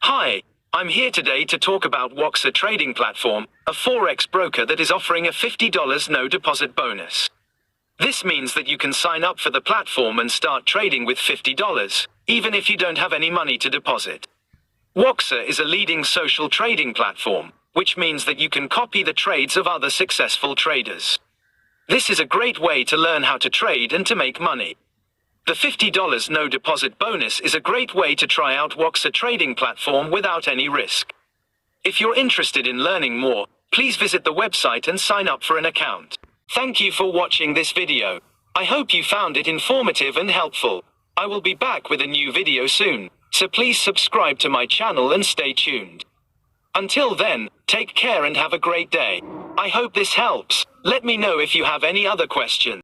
Hi, I'm here today to talk about Woxa Trading Platform, a Forex broker that is offering a $50 no deposit bonus. This means that you can sign up for the platform and start trading with $50, even if you don't have any money to deposit. Woxa is a leading social trading platform, which means that you can copy the trades of other successful traders. This is a great way to learn how to trade and to make money. The $50 no deposit bonus is a great way to try out Woxa Trading Platform without any risk. If you're interested in learning more, please visit the website and sign up for an account. Thank you for watching this video. I hope you found it informative and helpful. I will be back with a new video soon, so please subscribe to my channel and stay tuned. Until then, take care and have a great day. I hope this helps. Let me know if you have any other questions.